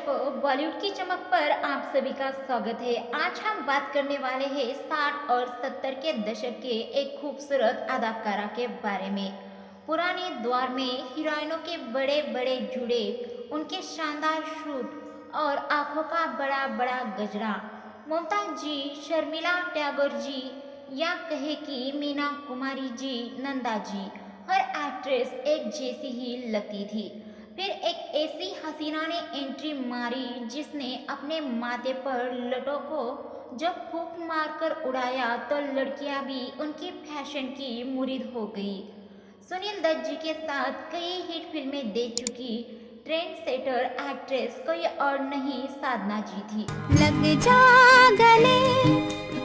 दर्शकों, बॉलीवुड की चमक पर आप सभी का स्वागत है। आज हम बात करने वाले हैं 60 और 70 के दशक के एक खूबसूरत अदाकारा के बारे में। पुराने दौर में हीरोइनों के बड़े बड़े जूड़े, उनके शानदार शूट और आंखों का बड़ा बड़ा गजरा। मुमताज जी, शर्मिला टैगोर जी या कहे कि मीना कुमारी जी, नंदा जी, हर एक्ट्रेस एक जैसी ही लगती थी। फिर एक ऐसी हसीना ने एंट्री मारी जिसने अपने माथे पर लटों को जब फूंक मारकर उड़ाया तो लड़कियां भी उनकी फैशन की मुरीद हो गई। सुनील दत्त जी के साथ कई हिट फिल्में दे चुकी ट्रेंड सेटर एक्ट्रेस कोई और नहीं, साधना जी थी। लग जा गले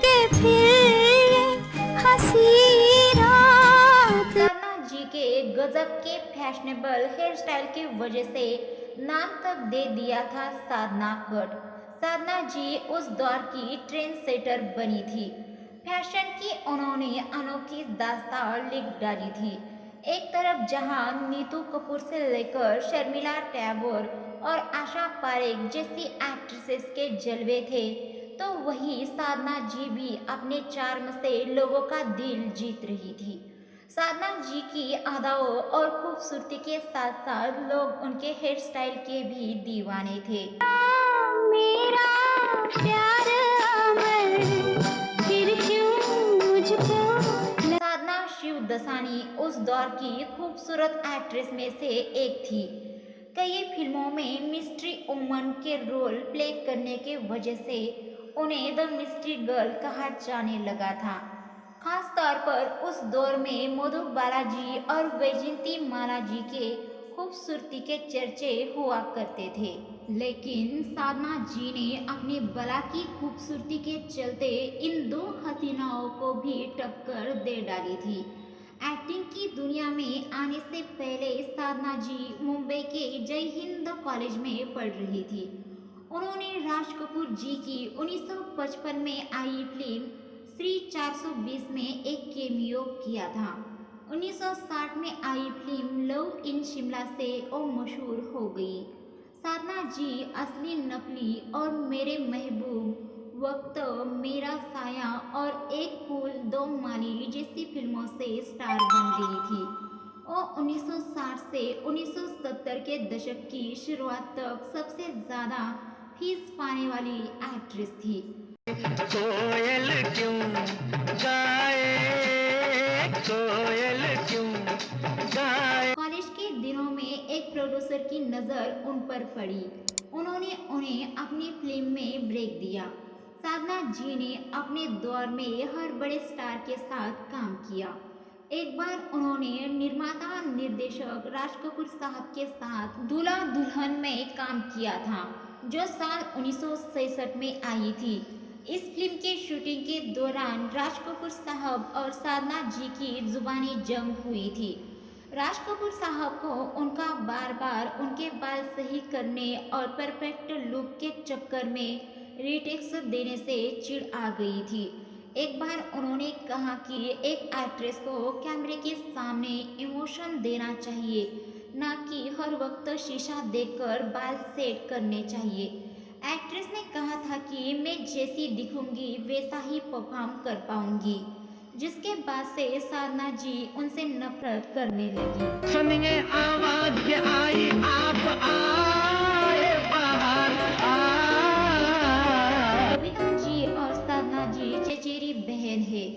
के फिर हंसी रात। साधना जी के गजब के फैशनेबल हेयर स्टाइल की वजह से नाम तक दे दिया था साधना कट। साधना जी उस दौर की ट्रेंड सेटर बनी थी। फैशन की उन्होंने अनोखी दास्तान लिख डाली थी। एक तरफ जहां नीतू कपूर से लेकर शर्मिला टैगोर और आशा पारेख जैसी एक्ट्रेसेस के जलवे थे, तो वही साधना जी भी अपने चार्म से लोगों का दिल जीत रही थी। साधना जी की अदाओं और खूबसूरती के साथ साथ लोग उनके हेयर स्टाइल के भी दीवाने थे। मेरा प्यार अमर फिर क्यों मुझको। साधना शिवदसानी उस दौर की खूबसूरत एक्ट्रेस में से एक थी। कई फिल्मों में मिस्ट्री वुमन के रोल प्ले करने के वजह से उन्हें द मिस्ट्री गर्ल कहा जाने लगा था। खास तौर पर उस दौर में मधु बालाजी और वैजयंती माला जी के खूबसूरती के चर्चे हुआ करते थे। लेकिन साधना जी ने अपनी बला की खूबसूरती के चलते इन दो हसीनाओं को भी टक्कर दे डाली थी। एक्टिंग की दुनिया में आने से पहले साधना जी मुंबई के जय हिंद कॉलेज में पढ़ रही थी। उन्होंने राज कपूर जी की 1955 में आई फिल्म श्री 420 में एक केमियो किया था। 1960 में आई फिल्म लव इन शिमला से वो मशहूर हो गई। साधना जी असली नकली और मेरे महबूब, वक्त, मेरा साया और एक फूल दो माली जैसी फिल्मों से स्टार बन गई थी। वो 1960 से 1970 के दशक की शुरुआत तक सबसे ज़्यादा फीस पाने वाली एक्ट्रेस थी। कोयल क्यों गाए, कोयल क्यों गाए। कॉलेज के दिनों में एक प्रोड्यूसर की नज़र उन पर पड़ी। उन्होंने उन्हें अपनी फिल्म में ब्रेक दिया। साधना जी ने अपने दौर में हर बड़े स्टार के साथ काम किया। एक बार उन्होंने निर्माता निर्देशक राज कपूर साहब के साथ दूल्हा दुल्हन में काम किया था, जो साल 1966 में आई थी। इस फिल्म के शूटिंग के दौरान राज कपूर साहब और साधना जी की जुबानी जंग हुई थी। राज कपूर साहब को उनका बार बार उनके बाल सही करने और परफेक्ट लुक के चक्कर में रीटेक्स देने से चिढ़ आ गई थी। एक बार उन्होंने कहा कि एक एक्ट्रेस को कैमरे के सामने इमोशन देना चाहिए, ना कि हर वक्त शीशा देखकर बाल सेट करने चाहिए। एक्ट्रेस ने कहा था कि मैं जैसी दिखूंगी वैसा ही परफॉर्म कर पाऊंगी, जिसके बाद से साधना जी उनसे नफरत करने लगी। सुनिए आवाज के आई, आप आए बाहर बबीता जी और साधना जी चचेरी बहन है।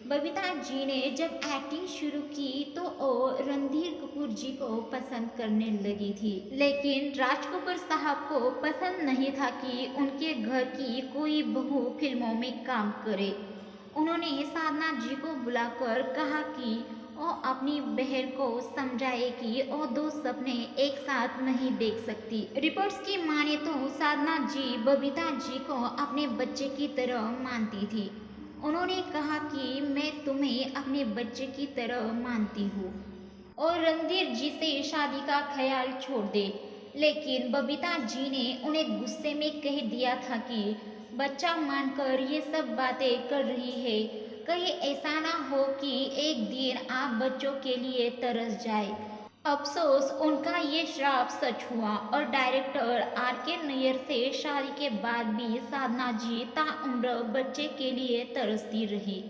बबीता जी ने जब एक्टिंग शुरू की तो वो रणधीर कपूर जी को पसंद करने लगी थी, लेकिन राज कपूर साहब को पसंद नहीं था कि उनके घर की कोई बहू फिल्मों में काम करे। उन्होंने साधना जी को बुलाकर कहा कि वो अपनी बहन को समझाए कि वो दो सपने एक साथ नहीं देख सकती। रिपोर्ट्स की माने तो साधना जी बबीता जी को अपने बच्चे की तरह मानती थी। उन्होंने कहा कि मैं तुम्हें अपने बच्चे की तरह मानती हूँ और रणधीर जी से शादी का ख्याल छोड़ दे। लेकिन बबीता जी ने उन्हें गुस्से में कह दिया था कि बच्चा मानकर ये सब बातें कर रही है, कहीं ऐसा ना हो कि एक दिन आप बच्चों के लिए तरस जाए अफसोस उनका ये श्राप सच हुआ और डायरेक्टर आर.के. नैयर से शादी के बाद भी साधना जी ताउम्र बच्चे के लिए तरसती रही,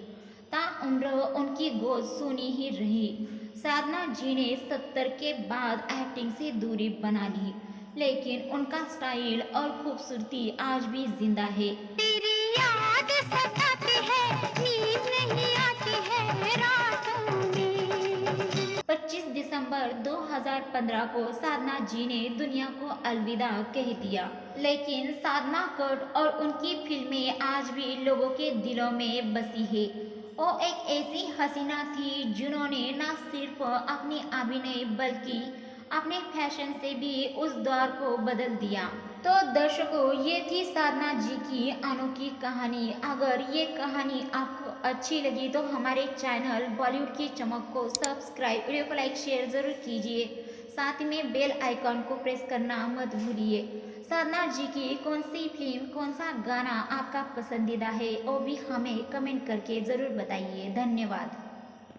ताउम्र उनकी गोद सुनी ही रही। साधना जी ने 70 के बाद एक्टिंग से दूरी बना ली, लेकिन उनका स्टाइल और खूबसूरती आज भी जिंदा है। तेरी याद सताती है, नींद नहीं आती है रातों में। 25 दिसंबर 2015 को साधना जी ने दुनिया को अलविदा कह दिया, लेकिन साधना कट और उनकी फिल्में आज भी लोगों के दिलों में बसी है। वो एक ऐसी हसीना थी जिन्होंने न सिर्फ अपनी अभिनय बल्कि अपने फैशन से भी उस दौर को बदल दिया। तो दर्शकों, ये थी साधना जी की अनोखी कहानी। अगर ये कहानी आपको अच्छी लगी तो हमारे चैनल बॉलीवुड की चमक को सब्सक्राइब, वीडियो को लाइक शेयर ज़रूर कीजिए। साथ ही में बेल आइकॉन को प्रेस करना मत भूलिए। साधना जी की कौन सी फिल्म, कौन सा गाना आपका पसंदीदा है वो भी हमें कमेंट करके ज़रूर बताइए। धन्यवाद।